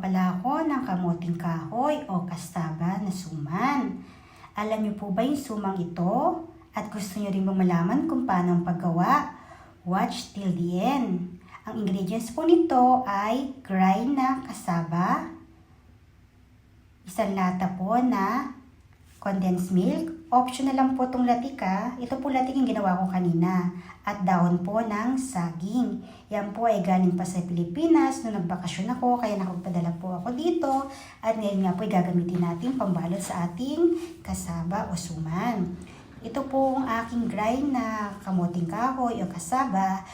pala ako ng kamuting kahoy o kastaba na suman. Alam niyo po ba yung sumang ito? At gusto niyo rin malaman kung paano ang paggawa? Watch till the end. Ang ingredients po nito ay grind na kasaba, isang lata po na condensed milk. Optional lang po itong latika. Ito po latik yung ginawa ko kanina. At dahon po ng saging. Yan po ay galing pa sa Pilipinas nung nagbakasyon ako. Kaya nakapagpadala po ako dito. At ngayon nga po ay gagamitin natin pambalot sa ating kasaba o suman. Ito po ang aking grind na kamuting kahoy o kasaba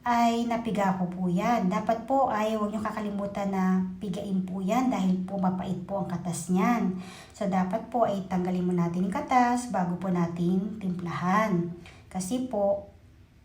ay napiga ko po yan. Dapat po ay huwag nyo kakalimutan na pigain po yan dahil po mapait po ang katas niyan. So dapat po ay tanggalin mo natin yung katas bago po natin timplahan. Kasi po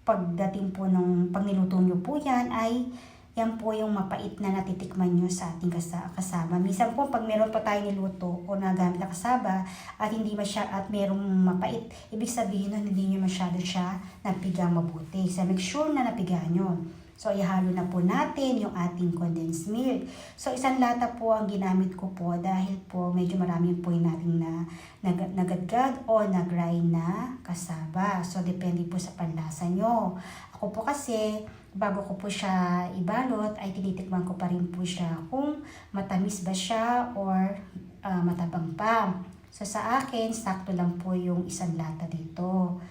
pagdating po nung pag niluto nyo po yan ay yan po yung mapait na natitikman nyo sa ating kasaba. Minsan po pag meron pa tayo niluto o nagamit na kasaba at hindi at merong mapait, ibig sabihin nun hindi nyo masyado siya napiga mabuti. So make sure na napiga nyo. So ihalo na po natin yung ating condensed milk. So isang lata po ang ginamit ko po dahil po medyo marami po yung nating nagadgad o nag-grind na kasaba. So depende po sa panlasa nyo. Ako po kasi bago ko po siya ibalot ay tinitikman ko pa rin po siya kung matamis ba siya or matabang pa. So sa akin, sakto lang po yung isang lata dito.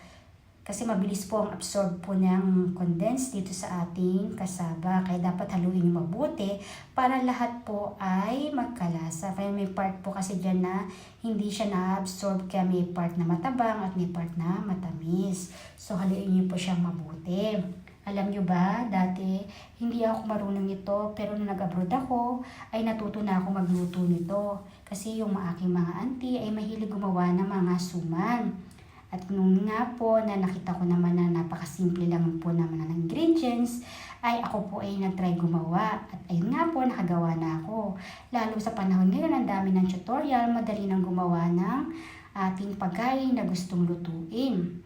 Kasi mabilis po ang absorb po ng condensed dito sa ating kasaba. Kaya dapat haluin yung mabuti para lahat po ay magkalasa. Kaya may part po kasi dyan na hindi siya na-absorb. Kaya may part na matabang at may part na matamis. So haluin niyo po siyang mabuti. Alam nyo ba, dati hindi ako marunong nito pero nung nag-abroad ako ay natuto na ako magluto nito. Kasi yung aking mga auntie ay mahilig gumawa ng mga suman. At nung nga po na nakita ko naman na napakasimple lang po naman ng ingredients, ay ako po ay nag-try gumawa. At ayun nga po, nakagawa na ako. Lalo sa panahon ngayon, ang dami ng tutorial, madali nang gumawa ng ating pagkain na gustong lutuin.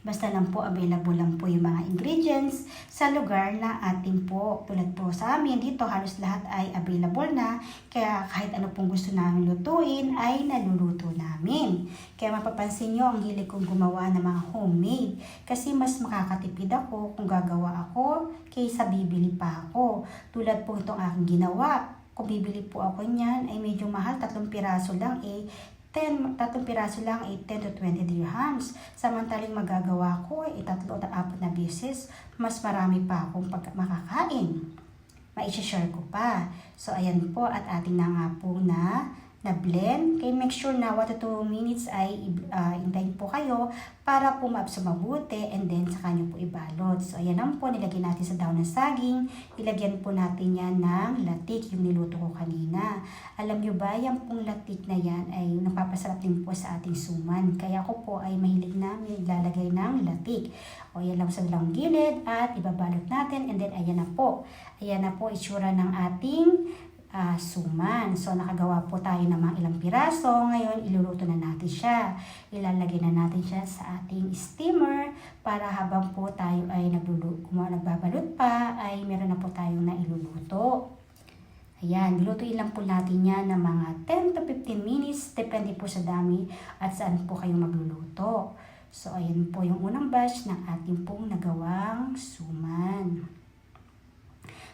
Basta lang po available lang po yung mga ingredients sa lugar na ating po. Tulad po sa amin dito halos lahat ay available na. Kaya kahit ano pong gusto namin lutuin ay naluluto namin. Kaya mapapansin nyo ang hilig kong gumawa ng mga homemade. Kasi mas makakatipid ako kung gagawa ako kaysa bibili pa ako. Tulad po itong aking ginawa. Kung bibili po ako niyan ay medyo mahal. 3 piraso lang 3 piraso lang ay 10 to 20 dirhams. Samantaling magagawa ko ay 3 o 4 na beses, mas marami pa akong makakain. Maishashare ko pa. So ayan po at ating na nga po na blend. Kaya make sure na 1 to 2 minutes ay hintayin po kayo para po mabuti and then saka nyo po ibalot. So ayan lang po, nilagyan natin sa dahon ng saging. Ilagyan po natin yan ng latik, yung niluto ko kanina. Alam nyo ba, yung pong latik na yan ay napapasarap din po sa ating suman. Kaya ako po ay mahilig na ilalagay ng latik. O yan lang sa dalawang gilid at ibabalot natin and then ayan na po. Ayan na po itsura ng ating suman. So nakagawa po tayo ng mga ilang piraso. Ngayon iluluto na natin siya. Ilalagay na natin siya sa ating steamer para habang po tayo ay nagbabalot pa ay meron na po tayong nailuluto. Ayan, lutuin lang po natin yan ng mga 10 to 15 minutes. Depende po sa dami at saan po kayo magluluto. So ayan po yung unang batch ng ating pong nagawang suman.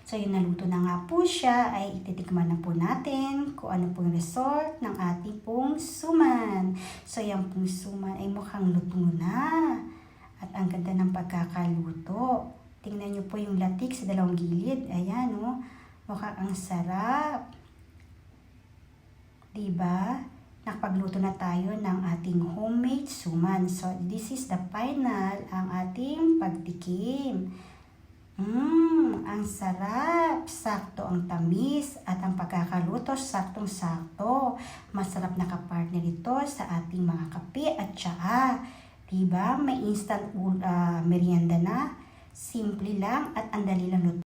So yung naluto na nga po siya ay ititikman na po natin kung ano pong result ng ating pong suman. So yung pong suman ay mukhang luto na. At ang ganda ng pagkakaluto. Tingnan nyo po yung latik sa dalawang gilid. Ayan o, mukhang ang sarap. Diba? Nakapagluto na tayo ng ating homemade suman. So this is the final ang ating pagtikim. Ang sarap, sakto ang tamis at ang pagkakaluto saktong-sakto. Masarap na kapartner ito sa ating mga kape at tsaa. Diba? May instant merienda na, simple lang at ang dali lang luto.